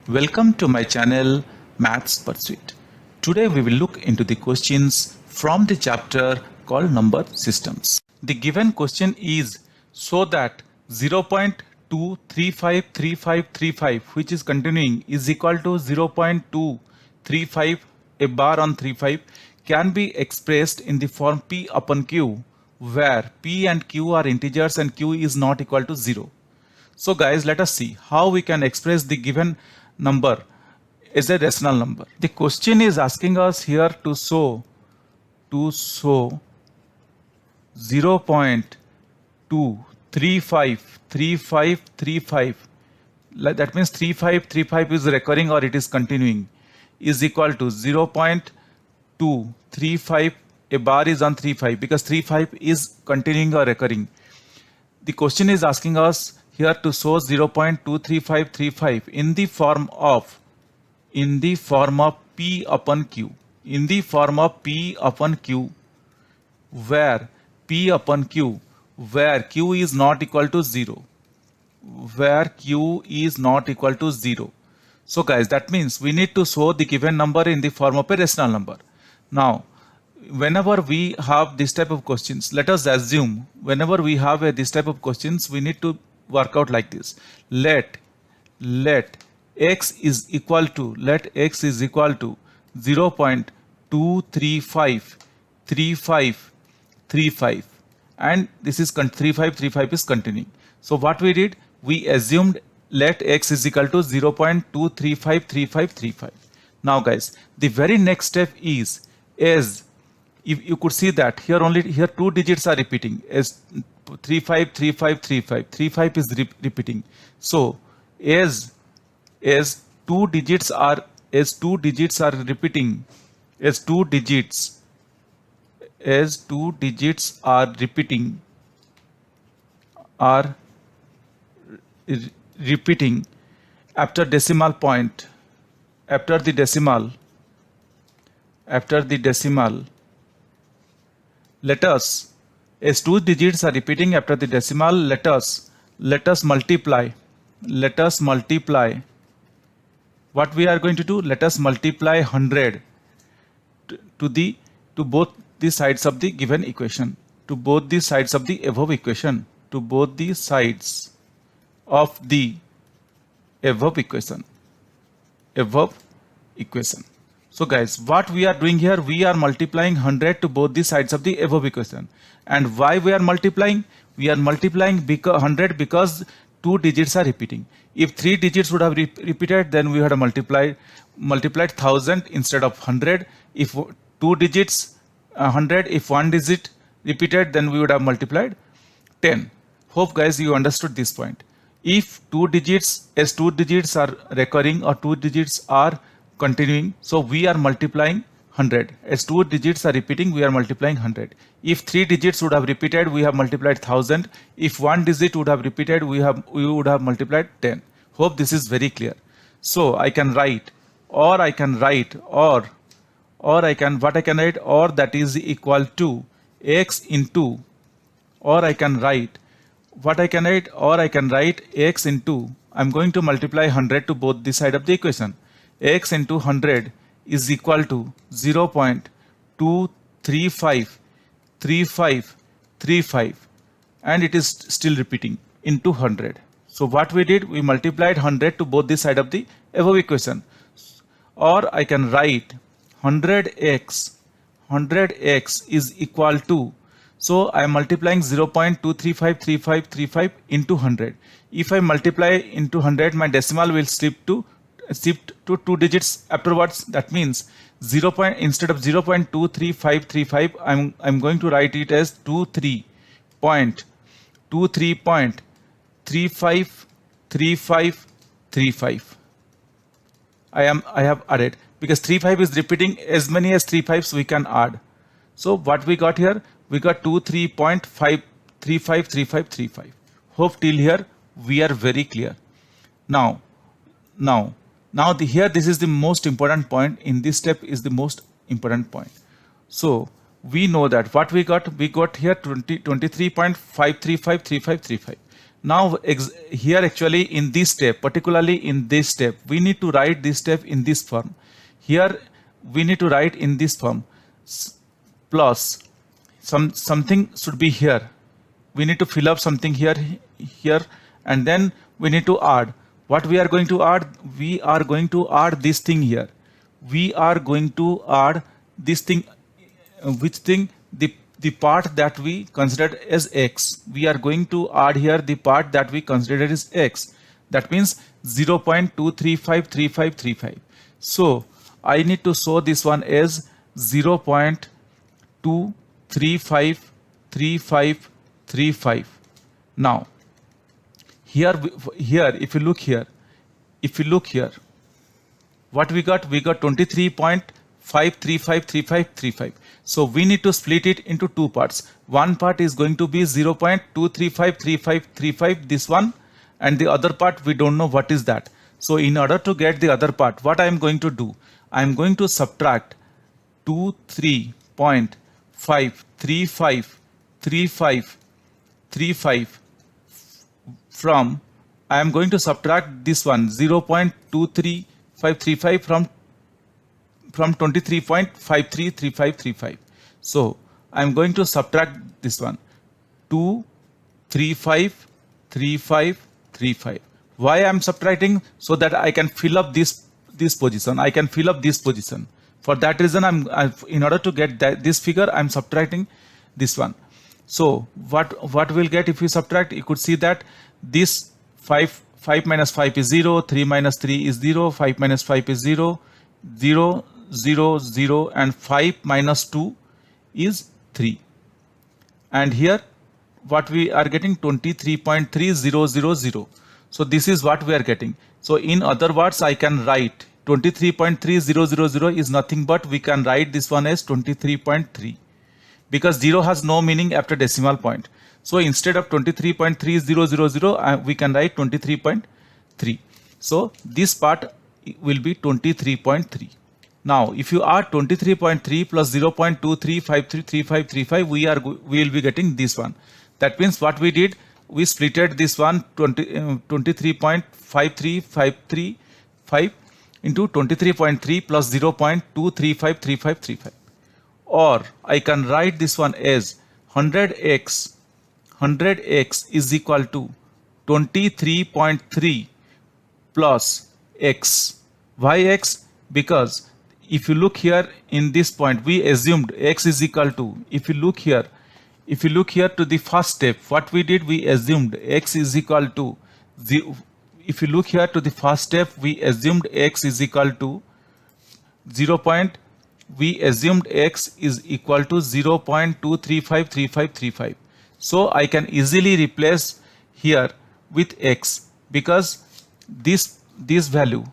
Welcome to my channel Maths Pursuit. Today we will look into the questions from the chapter called Number Systems. The given question is so that 0.2353535 which is continuing is equal to 0.235 a bar on 35 can be expressed in the form P upon Q where P and Q are integers and Q is not equal to 0. So guys, let us see how we can express the given number as a rational number. The question is asking us here to show 0.2353535, that means 3535 is recurring or it is continuing, is equal to 0.235 a bar is on 35 because 35 is continuing or recurring. The question is asking us here to show 0.23535 in the form of P upon Q, where P upon Q, where Q is not equal to 0, So guys, that means we need to show the given number in the form of a rational number. Now, whenever we have this type of questions, let us assume whenever we have this type of questions, we need to work out like this. Let x is equal to 0.23535, and this is 3535 is continuing. So what we did, we assumed let x is equal to 0.2353535. Now guys, the very next step is if you could see that here two digits are repeating as 353535 is repeating. So as two digits are repeating, after decimal point, after the decimal, let us, as two digits are repeating after the decimal, let us multiply. What we are going to do? Let us multiply 100 to both the sides of the given equation, to both the sides of the above equation, So guys, what we are doing here, we are multiplying 100 to both the sides of the above equation. And why we are multiplying? We are multiplying 100 because two digits are repeating. If three digits would have repeated, then we had multiplied 1000 instead of 100. If two digits 100, if one digit repeated, then we would have multiplied 10. Hope guys you understood this point. If two digits are recurring or two digits are continuing, so we are multiplying 100. As two digits are repeating, we are multiplying 100. If three digits would have repeated, we have multiplied 1000. If one digit would have repeated, we would have multiplied 10. Hope this is very clear. So I can write, or that is equal to x into, I can write x into, I'm going to multiply 100 to both the side of the equation. X into 100 is equal to 0.23535, and it is still repeating into 100. So what we did, we multiplied 100 to both the side of the above equation. Or I can write 100x is equal to, so I am multiplying 0.2353535 into 100. If I multiply into 100, my decimal will shift to two digits afterwards. That means instead of 0.23535, I'm going to write it as 23.353535. I have added because 35 is repeating, as many as 35s we can add. So what we got here, we got 23.53535. Hope till here we are very clear. Now here this is the most important point. In this step is the most important point. So we know that what we got here 23.5353535. Now here actually in this step, particularly in this step, we need to write this step in this form. Here we need to write in this form plus something should be here. We need to fill up something here, and then we need to add. What we are going to add? We are going to add this thing here. We are going to add this thing. Which thing? The part that we considered as x. We are going to add here the part that we considered as x. That means 0.2353535. So I need to show this one as 0.2353535. Now here if you look here, what we got? We got 23.5353535. So we need to split it into two parts. One part is going to be 0.2353535, this one, and the other part we don't know what is that. So in order to get the other part, what I am going to do? I am going to subtract 23.5353535 from, I am going to subtract this one 0.23535 from 23.533535. So I am going to subtract this one 2353535. Why I am subtracting? So that I can fill up this position. I can fill up this position. For that reason, in order to get this figure, I am subtracting this one. So what we'll get if we subtract? You could see that this 5 minus 5 is 0, 3 minus 3 is 0, 5 minus 5 is 0, 0, 0, 0, and 5 minus 2 is 3. And here what we are getting? 23.3000. So this is what we are getting. So in other words, I can write 23.3000 is nothing but we can write this one as 23.3, because 0 has no meaning after decimal point. So instead of 23.3000, we can write 23.3. So this part will be 23.3. Now if you add 23.3 plus 0.23533535, we will be getting this one. That means what we did, we splitted this one 23.53535 into 23.3 plus 0.2353535. Or I can write this one as 100x is equal to 23.3 plus x. Why x? Because if you look here in this point, we assumed x is equal to, if you look here to the first step, what we did, we assumed x is equal to 0. If you look here to the first step, we assumed x is equal to 0. We assumed x is equal to 0.2353535. So I can easily replace here with x, because this value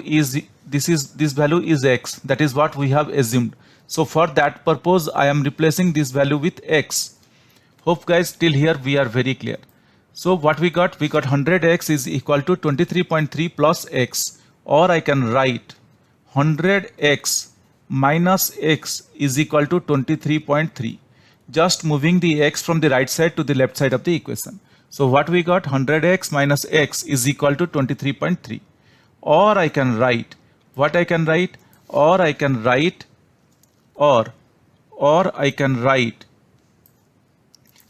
is x. That is what we have assumed. So for that purpose, I am replacing this value with x. Hope guys till here we are very clear. So what we got? We got 100x is equal to 23.3 plus x, or I can write 100x minus x is equal to 23.3. Just moving the x from the right side to the left side of the equation. So what we got? 100x minus x is equal to 23.3. Or I can write, what I can write? Or I can write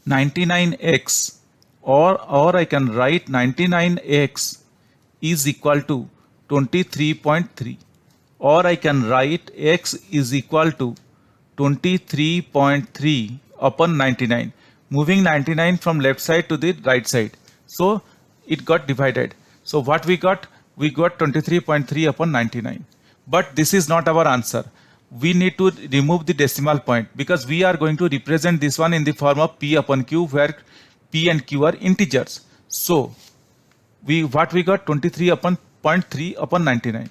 99x, or I can write 99x is equal to 23.3, or I can write x is equal to 23.3 upon 99, moving 99 from left side to the right side. So it got divided. So what we got? We got 23.3 upon 99. But this is not our answer. We need to remove the decimal point, because we are going to represent this one in the form of p upon q, where p and q are integers. So what we got? 23 upon 0.3 upon 99.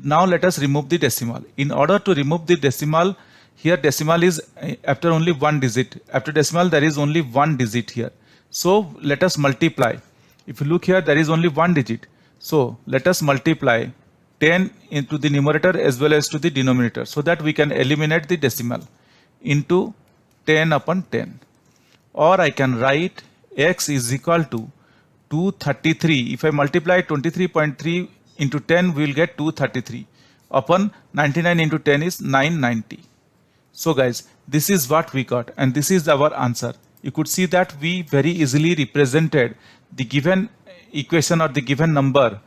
Now let us remove the decimal. In order to remove the decimal, here decimal is after only one digit. After decimal there is only one digit here. So let us multiply. If you look here, there is only one digit. So let us multiply 10 into the numerator as well as to the denominator, so that we can eliminate the decimal, into 10 upon 10. Or I can write x is equal to 233. If I multiply 23.3 into 10, we will get 233 upon 99 into 10 is 990. So guys, this is what we got and this is our answer. You could see that we very easily represented the given equation or the given number.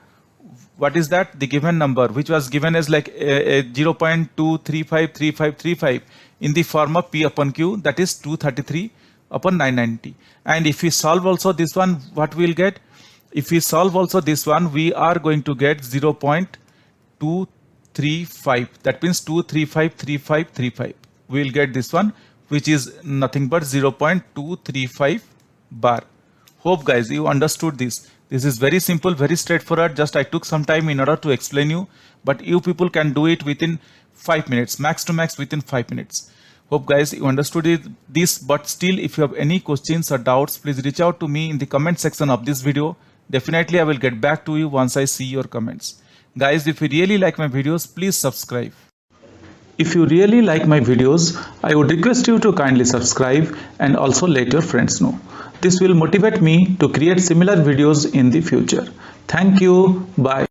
What is that? The given number which was given as like 0.2353535 in the form of P upon Q, that is 233 upon 990. And if we solve also this one, what we will get? If we solve also this one, we are going to get 0.235. That means 2353535. We will get this one, which is nothing but 0.235 bar. Hope guys you understood this. This is very simple, very straightforward. Just I took some time in order to explain you, but you people can do it within 5 minutes, max to max within 5 minutes. Hope guys you understood this, but still if you have any questions or doubts, please reach out to me in the comment section of this video. Definitely I will get back to you once I see your comments. Guys, if you really like my videos, please subscribe. If you really like my videos, I would request you to kindly subscribe and also let your friends know. This will motivate me to create similar videos in the future. Thank you. Bye.